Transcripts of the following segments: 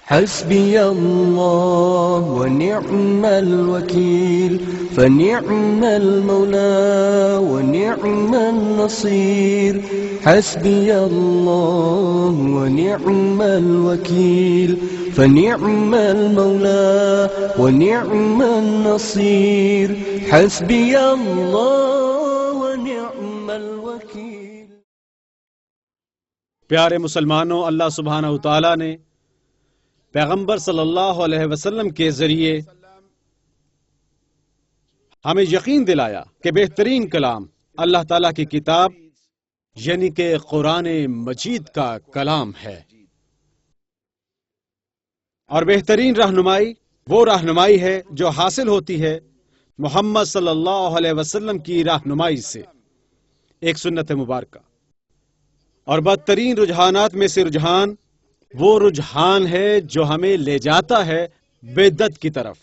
حسبي الله ونعم الوكيل فنعم المولى ونعم النصير حسبي الله ونعم الوكيل فنعم المولى ونعم النصير حسبي الله ونعم الوكيل۔ پیارے مسلمانوں، اللہ سبحانہ و تعالیٰ نے پیغمبر صلی اللہ علیہ وسلم کے ذریعے ہمیں یقین دلایا کہ بہترین کلام اللہ تعالیٰ کی کتاب یعنی کہ قرآن مجید کا کلام ہے، اور بہترین رہنمائی وہ رہنمائی ہے جو حاصل ہوتی ہے محمد صلی اللہ علیہ وسلم کی رہنمائی سے، ایک سنت مبارکہ۔ اور بدترین رجحانات میں سے رجحان وہ رجحان ہے جو ہمیں لے جاتا ہے بدعت کی طرف،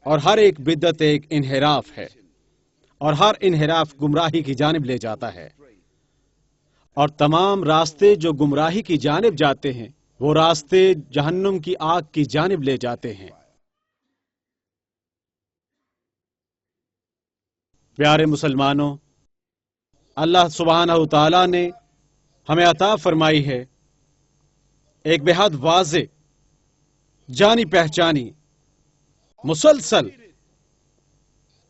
اور ہر ایک بدعت ایک انحراف ہے، اور ہر انحراف گمراہی کی جانب لے جاتا ہے، اور تمام راستے جو گمراہی کی جانب جاتے ہیں وہ راستے جہنم کی آگ کی جانب لے جاتے ہیں۔ پیارے مسلمانوں، اللہ سبحانہ و تعالیٰ نے ہمیں عطا فرمائی ہے ایک بے حد واضح، جانی پہچانی، مسلسل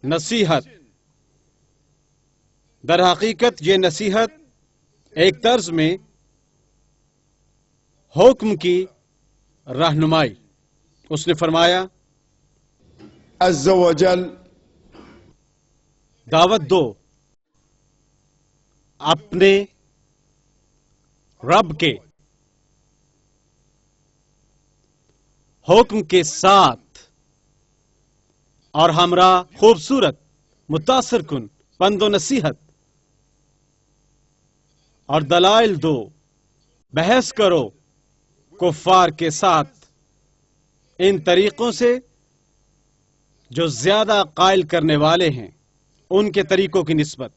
نصیحت۔ در حقیقت یہ نصیحت ایک طرز میں حکم کی رہنمائی۔ اس نے فرمایا عز وجل دعوت دو اپنے رب کے حکم کے ساتھ، اور ہمراہ خوبصورت متاثر کن پند و نصیحت، اور دلائل دو، بحث کرو کفار کے ساتھ ان طریقوں سے جو زیادہ قائل کرنے والے ہیں ان کے طریقوں کی نسبت۔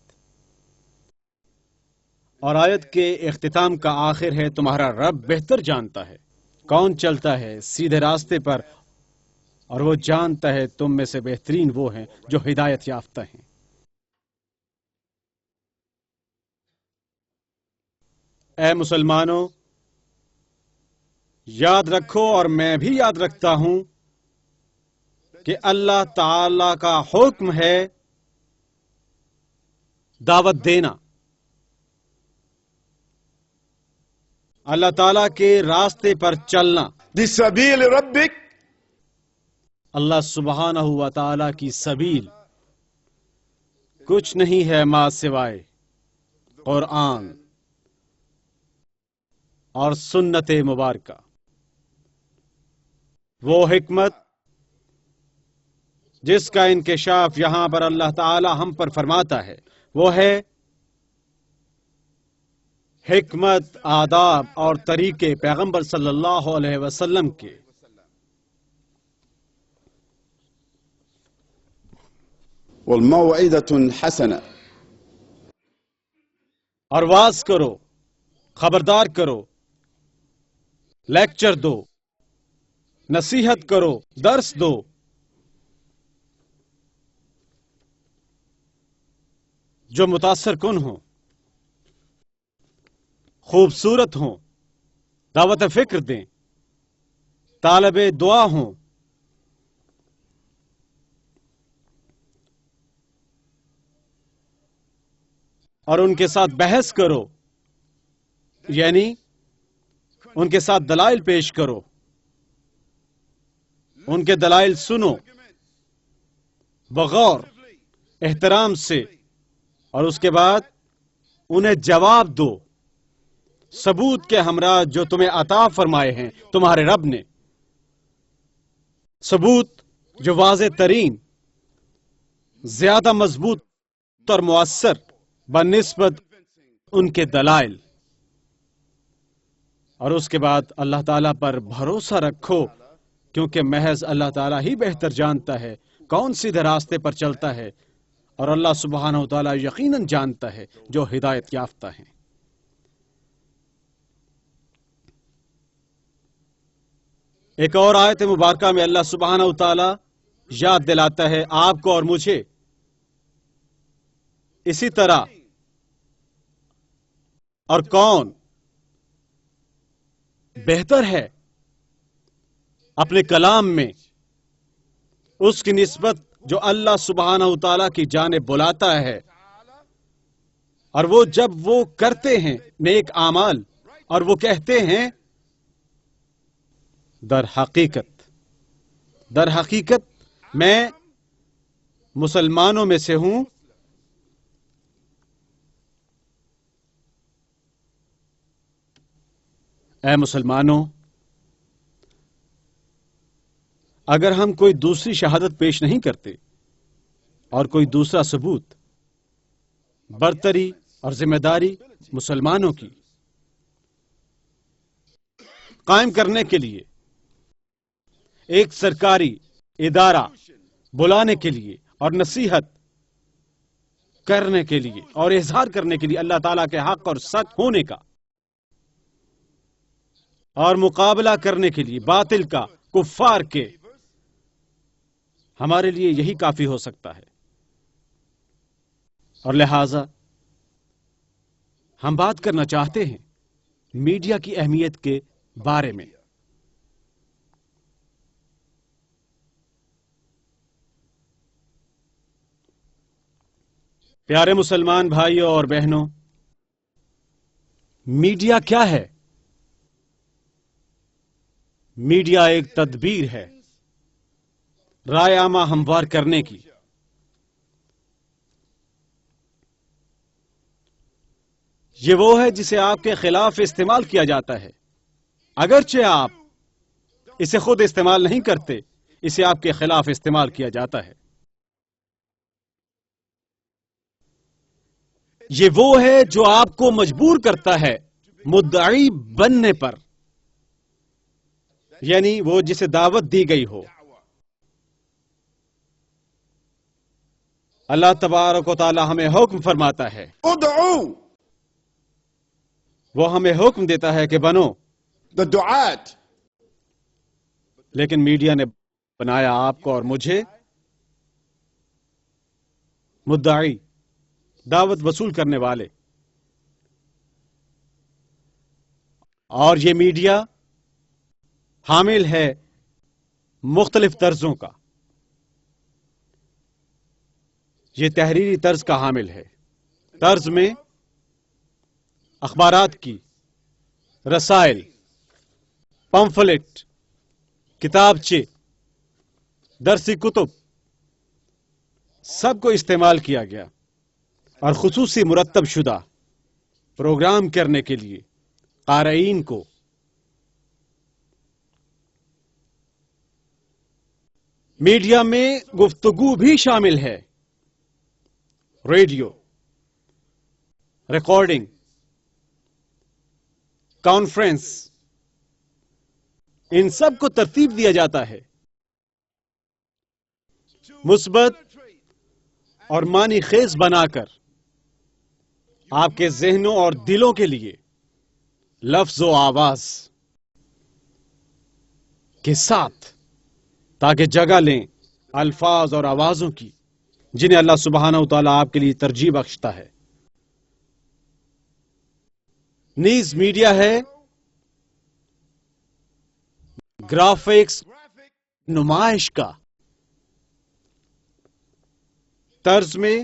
اور آیت کے اختتام کا آخر ہے تمہارا رب بہتر جانتا ہے کون چلتا ہے سیدھے راستے پر، اور وہ جانتا ہے تم میں سے بہترین وہ ہیں جو ہدایت یافتہ ہیں۔ اے مسلمانوں، یاد رکھو اور میں بھی یاد رکھتا ہوں کہ اللہ تعالی کا حکم ہے دعوت دینا، اللہ تعالیٰ کے راستے پر چلنا، بسبیل ربک، اللہ سبحانہ و تعالیٰ کی سبیل کچھ نہیں ہے ما سوائے قرآن اور سنت مبارکہ۔ وہ حکمت جس کا انکشاف یہاں پر اللہ تعالیٰ ہم پر فرماتا ہے وہ ہے حکمت، آداب اور طریقے پیغمبر صلی اللہ علیہ وسلم کے۔ والموعظة الحسنة، اور واز کرو، خبردار کرو، لیکچر دو، نصیحت کرو، درس دو، جو متاثر کن ہوں، خوبصورت ہوں، دعوت فکر دیں، طالب دعا ہوں، اور ان کے ساتھ بحث کرو، یعنی ان کے ساتھ دلائل پیش کرو، ان کے دلائل سنو بغور احترام سے، اور اس کے بعد انہیں جواب دو ثبوت کے ہمراہ جو تمہیں عطا فرمائے ہیں تمہارے رب نے، ثبوت جو واضح ترین، زیادہ مضبوط اور مؤثر بنسبت ان کے دلائل۔ اور اس کے بعد اللہ تعالیٰ پر بھروسہ رکھو، کیونکہ محض اللہ تعالیٰ ہی بہتر جانتا ہے کون سیدھے راستے پر چلتا ہے، اور اللہ سبحانہ و تعالیٰ یقیناً جانتا ہے جو ہدایت یافتہ ہیں۔ ایک اور آیت مبارکہ میں اللہ سبحانہ و تعالی یاد دلاتا ہے آپ کو اور مجھے اسی طرح، اور کون بہتر ہے اپنے کلام میں اس کی نسبت جو اللہ سبحانہ و تعالی کی جانب بلاتا ہے، اور وہ جب وہ کرتے ہیں نیک اعمال اور وہ کہتے ہیں در حقیقت میں مسلمانوں میں سے ہوں، اے مسلمانوں، اگر ہم کوئی دوسری شہادت پیش نہیں کرتے اور کوئی دوسرا ثبوت، برتری اور ذمہ داری مسلمانوں کی قائم کرنے کے لیے ایک سرکاری ادارہ بلانے کے لیے اور نصیحت کرنے کے لیے اور اظہار کرنے کے لیے اللہ تعالیٰ کے حق اور سچ ہونے کا، اور مقابلہ کرنے کے لیے باطل کا، کفار کے، ہمارے لیے یہی کافی ہو سکتا ہے۔ اور لہذا ہم بات کرنا چاہتے ہیں میڈیا کی اہمیت کے بارے میں۔ پیارے مسلمان بھائیوں اور بہنوں، میڈیا کیا ہے؟ میڈیا ایک تدبیر ہے رائے عامہ ہموار کرنے کی۔ یہ وہ ہے جسے آپ کے خلاف استعمال کیا جاتا ہے، اگرچہ آپ اسے خود استعمال نہیں کرتے، اسے آپ کے خلاف استعمال کیا جاتا ہے۔ یہ وہ ہے جو آپ کو مجبور کرتا ہے مدعی بننے پر، یعنی وہ جسے دعوت دی گئی ہو۔ اللہ تبارک و تعالی ہمیں حکم فرماتا ہے، ادعوا وہ ہمیں حکم دیتا ہے کہ بنو، the du'at. لیکن میڈیا نے بنایا آپ کو اور مجھے مدعی، دعوت وصول کرنے والے۔ اور یہ میڈیا حامل ہے مختلف طرزوں کا، یہ تحریری طرز کا حامل ہے۔ طرز میں اخبارات کی، رسائل، پمفلٹ، کتابچے، درسی کتب، سب کو استعمال کیا گیا، اور خصوصی مرتب شدہ پروگرام کرنے کے لیے قارئین کو میڈیا میں گفتگو بھی شامل ہے، ریڈیو، ریکارڈنگ، کانفرنس، ان سب کو ترتیب دیا جاتا ہے مثبت اور معنی خیز بنا کر آپ کے ذہنوں اور دلوں کے لیے لفظ و آواز کے ساتھ، تاکہ جگہ لیں الفاظ اور آوازوں کی جنہیں اللہ سبحانہ و تعالیٰ آپ کے لیے ترجیح بخشتا ہے۔ نیز میڈیا ہے گرافکس، نمائش کا، طرز میں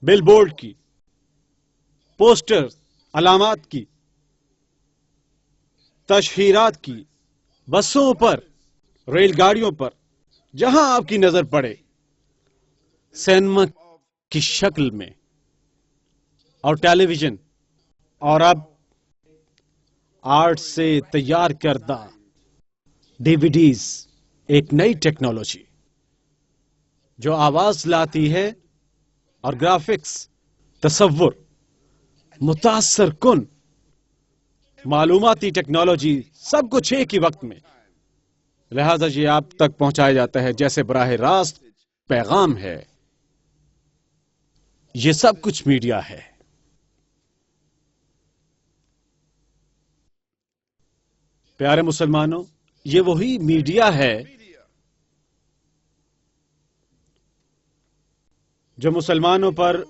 بل بورڈ کی، پوسٹر، علامات کی، تشہیرات کی، بسوں پر، ریل گاڑیوں پر، جہاں آپ کی نظر پڑے، سینما کی شکل میں، اور ٹیلی ویژن، اور اب آرٹ سے تیار کردہ ڈی وی ڈیز، ایک نئی ٹیکنالوجی جو آواز لاتی ہے اور گرافکس، تصور، متاثر کن معلوماتی ٹیکنالوجی، سب کچھ ایک ہی وقت میں، لہذا یہ آپ تک پہنچایا جاتا ہے جیسے براہ راست پیغام ہے۔ یہ سب کچھ میڈیا ہے۔ پیارے مسلمانوں، یہ وہی میڈیا ہے جو مسلمانوں پر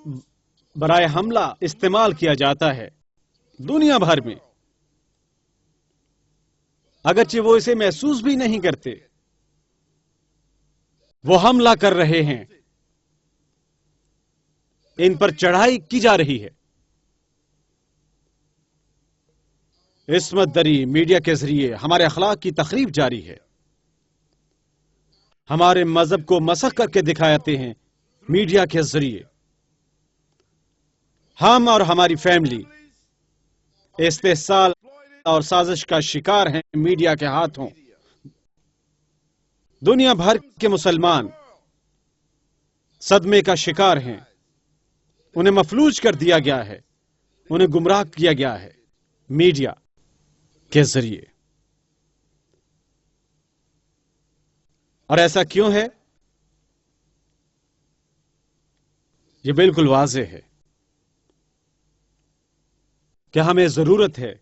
برائے حملہ استعمال کیا جاتا ہے دنیا بھر میں، اگرچہ وہ اسے محسوس بھی نہیں کرتے۔ وہ حملہ کر رہے ہیں، ان پر چڑھائی کی جا رہی ہے۔ عصمت دری میڈیا کے ذریعے ہمارے اخلاق کی تخریب جاری ہے، ہمارے مذہب کو مسخ کر کے دکھاتے ہیں میڈیا کے ذریعے۔ ہم اور ہماری فیملی استحصال اور سازش کا شکار ہیں میڈیا کے ہاتھوں۔ دنیا بھر کے مسلمان صدمے کا شکار ہیں، انہیں مفلوج کر دیا گیا ہے، انہیں گمراہ کیا گیا ہے میڈیا کے ذریعے۔ اور ایسا کیوں ہے؟ یہ بالکل واضح ہے کہ ہمیں ضرورت ہے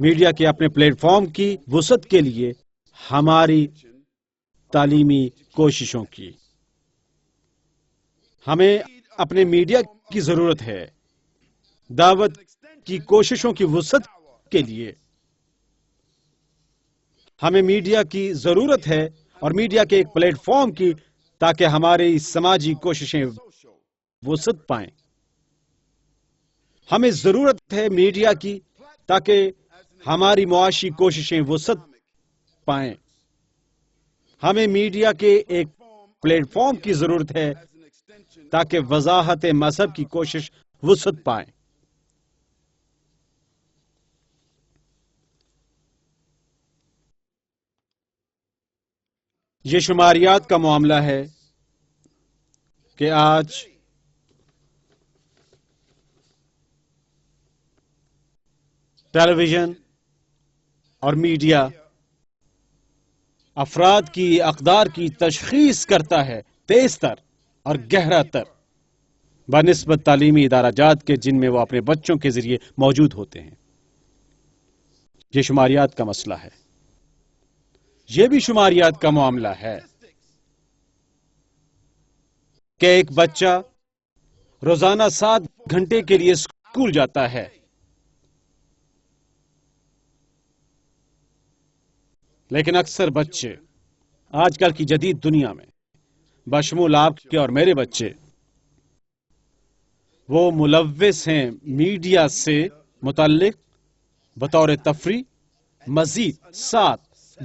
میڈیا کے اپنے پلیٹ فارم کی وسعت کے لیے ہماری تعلیمی کوششوں کی۔ ہمیں اپنے میڈیا کی ضرورت ہے دعوت کی کوششوں کی وسعت کے لیے۔ ہمیں میڈیا کی ضرورت ہے اور میڈیا کے ایک پلیٹ فارم کی، تاکہ ہماری سماجی کوششیں وسعت پائیں۔ ہمیں ضرورت ہے میڈیا کی تاکہ ہماری معاشی کوششیں وسعت پائیں۔ ہمیں میڈیا کے ایک پلیٹ فارم کی ضرورت ہے تاکہ وضاحت مذہب کی کوشش وسعت پائیں۔ یہ شماریات کا معاملہ ہے کہ آج ٹیلی ویژن اور میڈیا افراد کی اقدار کی تشخیص کرتا ہے تیز تر اور گہرا تر بنسبت تعلیمی ادارہ جات کے جن میں وہ اپنے بچوں کے ذریعے موجود ہوتے ہیں۔ یہ شماریات کا مسئلہ ہے، یہ بھی شماریات کا معاملہ ہے کہ ایک بچہ روزانہ 7 گھنٹے کے لیے اسکول جاتا ہے، لیکن اکثر بچے آج کل کی جدید دنیا میں بشمول آپ کے اور میرے بچے وہ ملوث ہیں میڈیا سے متعلق بطور تفریح مزید 7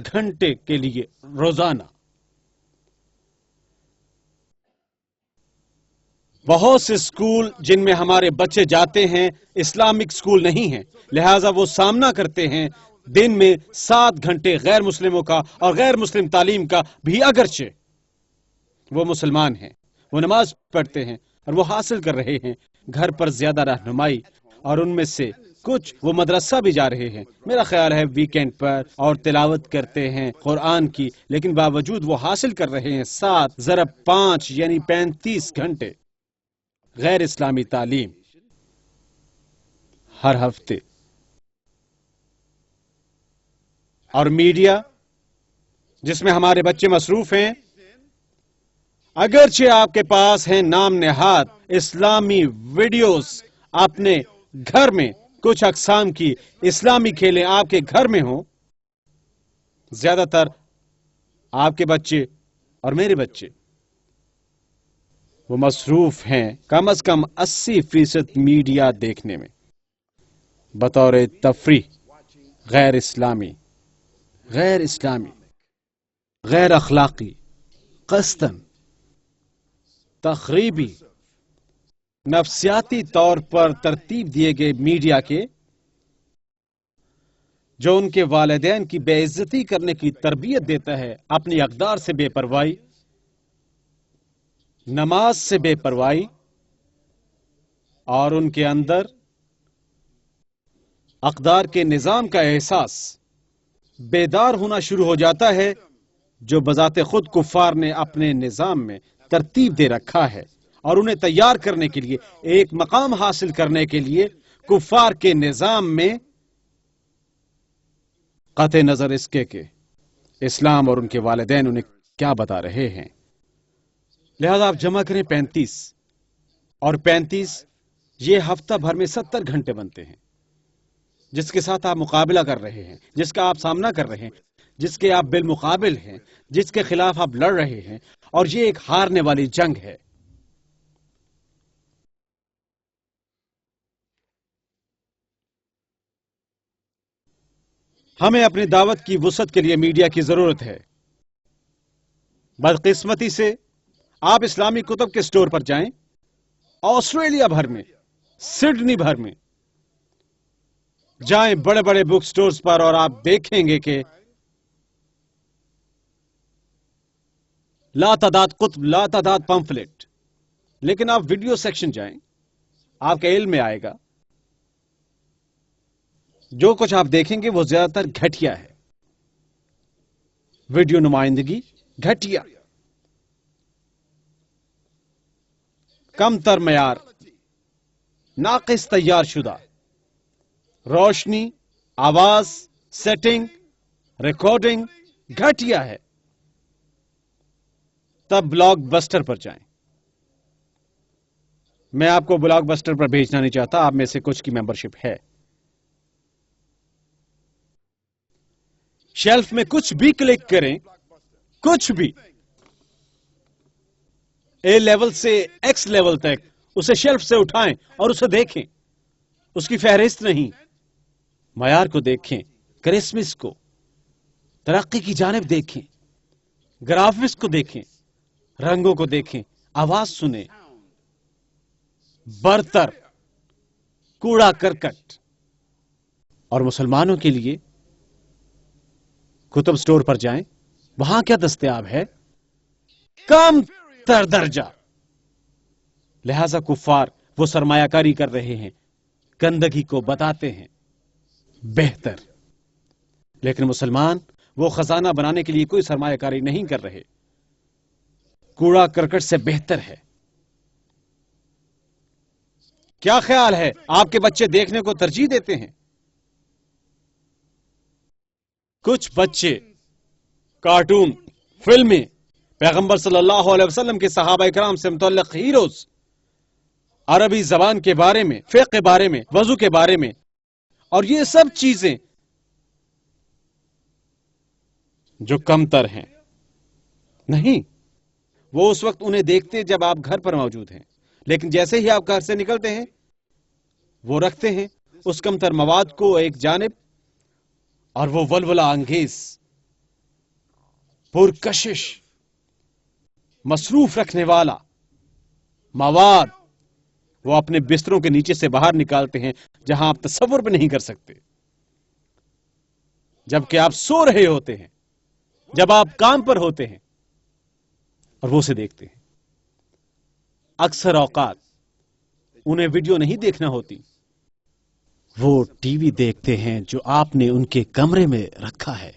گھنٹے کے لیے روزانہ۔ بہت سے اسکول جن میں ہمارے بچے جاتے ہیں اسلامک اسکول نہیں ہیں، لہذا وہ سامنا کرتے ہیں دن میں 7 گھنٹے غیر مسلموں کا اور غیر مسلم تعلیم کا بھی، اگرچہ وہ مسلمان ہیں، وہ نماز پڑھتے ہیں اور وہ حاصل کر رہے ہیں گھر پر زیادہ رہنمائی، اور ان میں سے کچھ وہ مدرسہ بھی جا رہے ہیں، میرا خیال ہے ویکینڈ پر، اور تلاوت کرتے ہیں قرآن کی، لیکن باوجود وہ حاصل کر رہے ہیں 7 ضرب 5 یعنی 35 گھنٹے غیر اسلامی تعلیم ہر ہفتے۔ اور میڈیا جس میں ہمارے بچے مصروف ہیں، اگرچہ آپ کے پاس ہیں نام نہاد اسلامی ویڈیوز اپنے گھر میں، کچھ اقسام کی اسلامی کھیلیں آپ کے گھر میں ہوں، زیادہ تر آپ کے بچے اور میرے بچے وہ مصروف ہیں کم از کم 80% میڈیا دیکھنے میں بطور تفریح، غیر اسلامی، غیر اخلاقی، قصداً تخریبی، نفسیاتی طور پر ترتیب دیے گئے میڈیا کے، جو ان کے والدین کی بے عزتی کرنے کی تربیت دیتا ہے، اپنی اقدار سے بے پرواہی، نماز سے بے پرواہی، اور ان کے اندر اقدار کے نظام کا احساس بیدار ہونا شروع ہو جاتا ہے، جو بذات خود کفار نے اپنے نظام میں ترتیب دے رکھا ہے، اور انہیں تیار کرنے کے لیے، ایک مقام حاصل کرنے کے لیے کفار کے نظام میں، قطع نظر اس کے کہ اسلام اور ان کے والدین انہیں کیا بتا رہے ہیں. لہذا آپ جمع کریں 35 اور 35 یہ ہفتہ بھر میں 70 گھنٹے بنتے ہیں جس کے ساتھ آپ مقابلہ کر رہے ہیں، جس کا آپ سامنا کر رہے ہیں، جس کے آپ بالمقابل ہیں، جس کے خلاف آپ لڑ رہے ہیں، اور یہ ایک ہارنے والی جنگ ہے. ہمیں اپنی دعوت کی وسعت کے لیے میڈیا کی ضرورت ہے. بدقسمتی سے آپ اسلامی کتب کے سٹور پر جائیں، آسٹریلیا بھر میں، سڈنی بھر میں جائیں، بڑے بڑے بک سٹورز پر، اور آپ دیکھیں گے کہ لا تعداد کتب، لا تعداد پمفلٹ. لیکن آپ ویڈیو سیکشن جائیں، آپ کے علم میں آئے گا جو کچھ آپ دیکھیں گے وہ زیادہ تر گھٹیا ہے. ویڈیو نمائندگی گھٹیا، کم تر معیار، ناقص تیار شدہ، روشنی، آواز، سیٹنگ، ریکارڈنگ گھٹیا ہے. تب بلاک بسٹر پر جائیں. میں آپ کو بلاک بسٹر پر بھیجنا نہیں چاہتا، آپ میں سے کچھ کی ممبرشپ ہے. شیلف میں کچھ بھی کلک کریں، کچھ بھی، اے لیول سے ایکس لیول تک اسے شیلف سے اٹھائیں اور اسے دیکھیں. اس کی فہرست نہیں، معیار کو دیکھیں، کرسمس کو، ترقی کی جانب دیکھیں، گرافکس کو دیکھیں، رنگوں کو دیکھیں، آواز سنیں، برتر، کوڑا کرکٹ. اور مسلمانوں کے لیے کتب سٹور پر جائیں، وہاں کیا دستیاب ہے؟ کم تر درجہ. لہذا کفار وہ سرمایہ کاری کر رہے ہیں، گندگی کو بتاتے ہیں بہتر. لیکن مسلمان وہ خزانہ بنانے کے لیے کوئی سرمایہ کاری نہیں کر رہے، کوڑا کرکٹ سے بہتر ہے. کیا خیال ہے آپ کے بچے دیکھنے کو ترجیح دیتے ہیں؟ کچھ بچے کارٹون، فلمیں، پیغمبر صلی اللہ علیہ وسلم کے صحابہ کرام سے متعلق ہیروز، عربی زبان کے بارے میں، فقہ کے بارے میں، وضو کے بارے میں، اور یہ سب چیزیں جو کم تر ہیں. نہیں، وہ اس وقت انہیں دیکھتے جب آپ گھر پر موجود ہیں، لیکن جیسے ہی آپ گھر سے نکلتے ہیں وہ رکھتے ہیں اس کم تر مواد کو ایک جانب، اور وہ ولولہ انگیز، پرکشش، مصروف رکھنے والا مواد وہ اپنے بستروں کے نیچے سے باہر نکالتے ہیں، جہاں آپ تصور بھی نہیں کر سکتے. جبکہ آپ سو رہے ہوتے ہیں، جب آپ کام پر ہوتے ہیں، اور وہ اسے دیکھتے ہیں. اکثر اوقات انہیں ویڈیو نہیں دیکھنا ہوتی، وہ ٹی وی دیکھتے ہیں جو آپ نے ان کے کمرے میں رکھا ہے،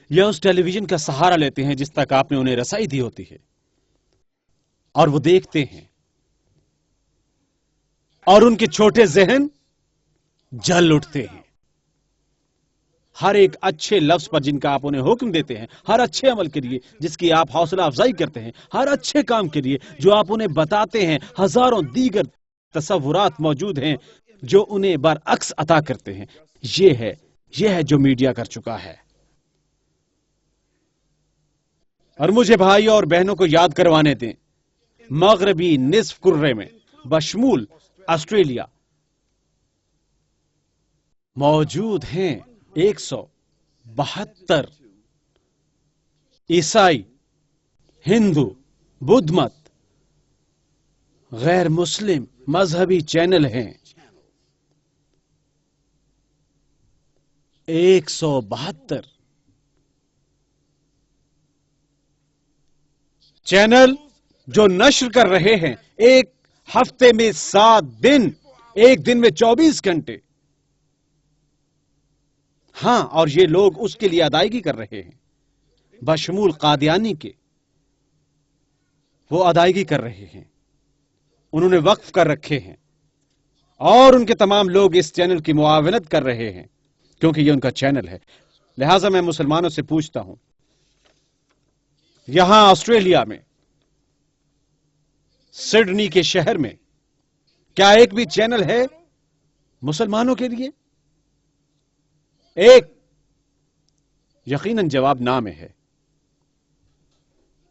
یا اس ٹیلی ویژن کا سہارا لیتے ہیں جس تک آپ نے انہیں رسائی دی ہوتی ہے، اور وہ دیکھتے ہیں، اور ان کے چھوٹے ذہن جل اٹھتے ہیں. ہر ایک اچھے لفظ پر جن کا آپ انہیں حکم دیتے ہیں، ہر اچھے عمل کے لیے جس کی آپ حوصلہ افزائی کرتے ہیں، ہر اچھے کام کے لیے جو آپ انہیں بتاتے ہیں، ہزاروں دیگر تصورات موجود ہیں جو انہیں برعکس عطا کرتے ہیں. یہ ہے جو میڈیا کر چکا ہے. اور مجھے بھائیوں اور بہنوں کو یاد کروانے دیں، مغربی نصف کرے میں بشمول آسٹریلیا موجود ہیں 172 عیسائی، ہندو، بدھ مت، غیر مسلم مذہبی چینل ہیں. 172 چینل جو نشر کر رہے ہیں ایک ہفتے میں 7 دن، ایک دن میں 24 گھنٹے. ہاں، اور یہ لوگ اس کے لیے ادائیگی کر رہے ہیں، بشمول قادیانی کے وہ ادائیگی کر رہے ہیں، انہوں نے وقف کر رکھے ہیں، اور ان کے تمام لوگ اس چینل کی معاونت کر رہے ہیں کیونکہ یہ ان کا چینل ہے. لہٰذا میں مسلمانوں سے پوچھتا ہوں، یہاں آسٹریلیا میں سڈنی کے شہر میں کیا ایک بھی چینل ہے مسلمانوں کے لیے؟ ایک؟ یقیناً جواب نہ میں ہے،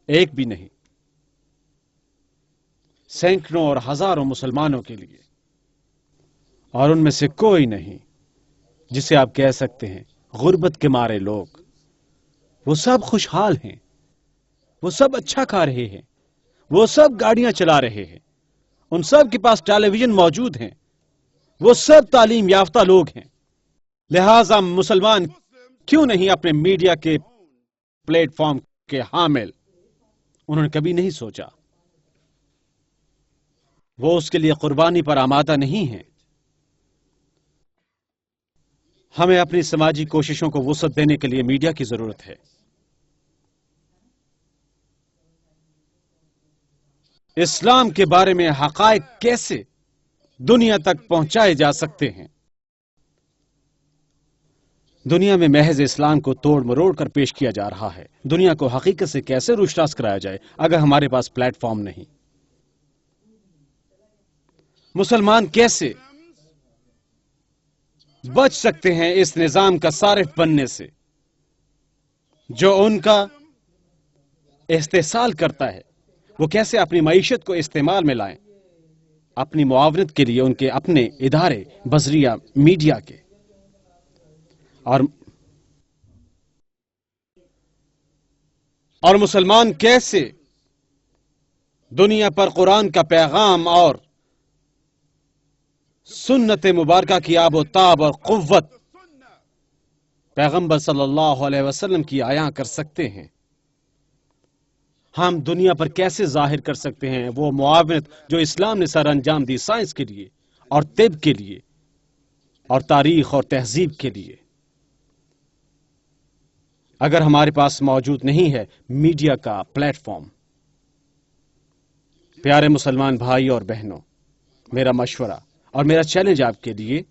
ایک بھی نہیں، سینکڑوں اور ہزاروں مسلمانوں کے لیے، اور ان میں سے کوئی نہیں جسے آپ کہہ سکتے ہیں غربت کے مارے لوگ۔ وہ سب خوشحال ہیں، وہ سب اچھا کھا رہے ہیں، وہ سب گاڑیاں چلا رہے ہیں، ان سب کے پاس ٹیلی ویژن موجود ہیں، وہ سب تعلیم یافتہ لوگ ہیں۔ لہذا مسلمان کیوں نہیں اپنے میڈیا کے پلیٹ فارم کے حامل؟ انہوں نے کبھی نہیں سوچا، وہ اس کے لیے قربانی پر آمادہ نہیں ہیں۔ ہمیں اپنی سماجی کوششوں کو وسعت دینے کے لیے میڈیا کی ضرورت ہے۔ اسلام کے بارے میں حقائق کیسے دنیا تک پہنچائے جا سکتے ہیں؟ دنیا میں محض اسلام کو توڑ مروڑ کر پیش کیا جا رہا ہے۔ دنیا کو حقیقت سے کیسے روشناس کرایا جائے اگر ہمارے پاس پلیٹ فارم نہیں؟ مسلمان کیسے بچ سکتے ہیں اس نظام کا صارف بننے سے جو ان کا استحصال کرتا ہے؟ وہ کیسے اپنی معیشت کو استعمال میں لائیں اپنی معاونت کے لیے ان کے اپنے ادارے بذریعہ میڈیا کے؟ اور مسلمان کیسے دنیا پر قرآن کا پیغام اور سنت مبارکہ کی آب و تاب اور قوت پیغمبر صلی اللہ علیہ وسلم کی عیاں کر سکتے ہیں؟ ہم دنیا پر کیسے ظاہر کر سکتے ہیں وہ معاونت جو اسلام نے سر انجام دی سائنس کے لیے اور طب کے لیے اور تاریخ اور تہذیب کے لیے، اگر ہمارے پاس موجود نہیں ہے میڈیا کا پلیٹ فارم؟ پیارے مسلمان بھائی اور بہنوں، میرا مشورہ اور میرا چیلنج آپ کے لیے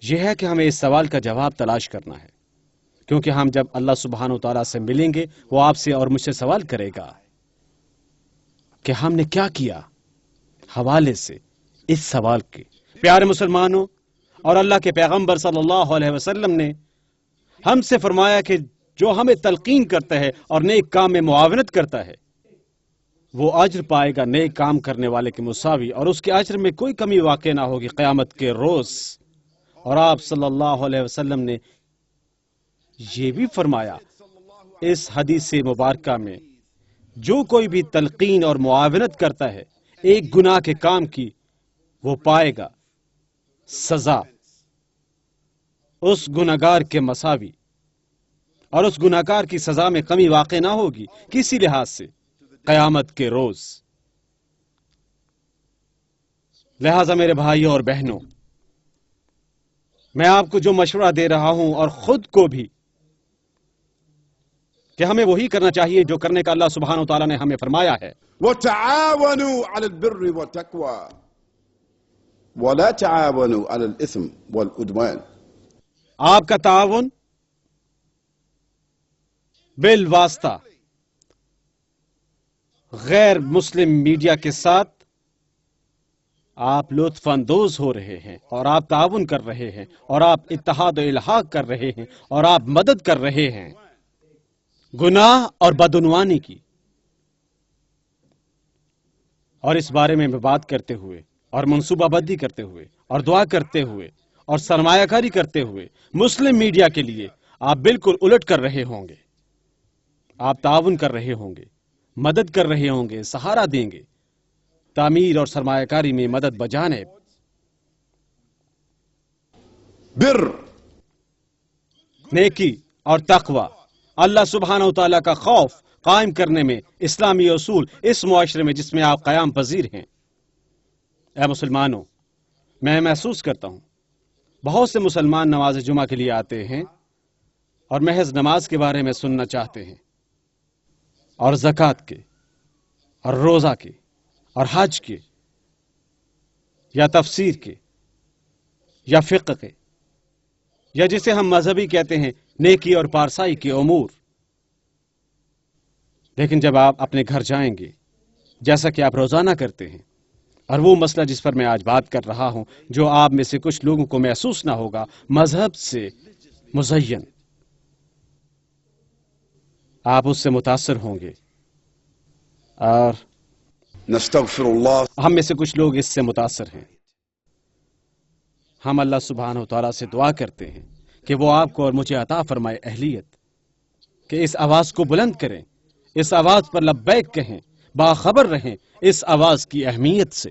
یہ ہے کہ ہمیں اس سوال کا جواب تلاش کرنا ہے، کیونکہ ہم جب اللہ سبحانہ و تعالیٰ سے ملیں گے وہ آپ سے اور مجھ سے سوال کرے گا کہ ہم نے کیا کیا حوالے سے اس سوال کے۔ پیارے مسلمانوں، اور اللہ کے پیغمبر صلی اللہ علیہ وسلم نے ہم سے فرمایا کہ جو ہمیں تلقین کرتا ہے اور نیک کام میں معاونت کرتا ہے وہ اجر پائے گا نیک کام کرنے والے کے مساوی، اور اس کے اجر میں کوئی کمی واقع نہ ہوگی قیامت کے روز۔ اور آپ صلی اللہ علیہ وسلم نے یہ بھی فرمایا اس حدیث مبارکہ میں، جو کوئی بھی تلقین اور معاونت کرتا ہے ایک گناہ کے کام کی، وہ پائے گا سزا اس گناہگار کے مساوی، اور اس گناہگار کی سزا میں کمی واقع نہ ہوگی کسی لحاظ سے قیامت کے روز۔ لہذا میرے بھائیوں اور بہنوں، میں آپ کو جو مشورہ دے رہا ہوں اور خود کو بھی، کہ ہمیں وہی کرنا چاہیے جو کرنے کا اللہ سبحانہ وتعالیٰ نے ہمیں فرمایا ہے۔ وتعاونوا على البر والتقوى ولا تعاونوا على الإثم والعدوان۔ آپ کا تعاون بالواسطہ غیر مسلم میڈیا کے ساتھ آپ لطف اندوز ہو رہے ہیں، اور آپ تعاون کر رہے ہیں، اور آپ اتحاد و الحاق کر رہے ہیں، اور آپ مدد کر رہے ہیں گناہ اور بدعنوانی کی۔ اور اس بارے میں بات کرتے ہوئے اور منصوبہ بندی کرتے ہوئے اور دعا کرتے ہوئے اور سرمایہ کاری کرتے ہوئے مسلم میڈیا کے لیے آپ بالکل الٹ کر رہے ہوں گے۔ آپ تعاون کر رہے ہوں گے، مدد کر رہے ہوں گے، سہارا دیں گے تعمیر اور سرمایہ کاری میں مدد بجانب بر، نیکی اور تقوی، اللہ سبحانہ و تعالیٰ کا خوف قائم کرنے میں اسلامی اصول اس معاشرے میں جس میں آپ قیام پذیر ہیں۔ اے مسلمانوں، میں محسوس کرتا ہوں بہت سے مسلمان نماز جمعہ کے لیے آتے ہیں اور محض نماز کے بارے میں سننا چاہتے ہیں، اور زکوٰۃ کے اور روزہ کے اور حج کے یا تفسیر کے یا فقہ کے یا جسے ہم مذہبی کہتے ہیں نیکی اور پارسائی کے امور. لیکن جب آپ اپنے گھر جائیں گے جیسا کہ آپ روزانہ کرتے ہیں، اور وہ مسئلہ جس پر میں آج بات کر رہا ہوں جو آپ میں سے کچھ لوگوں کو محسوس نہ ہوگا، مذہب سے مزین، آپ اس سے متاثر ہوں گے. اور نستغفر اللہ. ہم میں سے کچھ لوگ اس سے متاثر ہیں. ہم اللہ سبحانہ و تعالیٰ سے دعا کرتے ہیں کہ وہ آپ کو اور مجھے عطا فرمائے اہلیت کہ اس آواز کو بلند کریں، اس آواز پر لبیک کہیں، باخبر رہیں اس آواز کی اہمیت سے.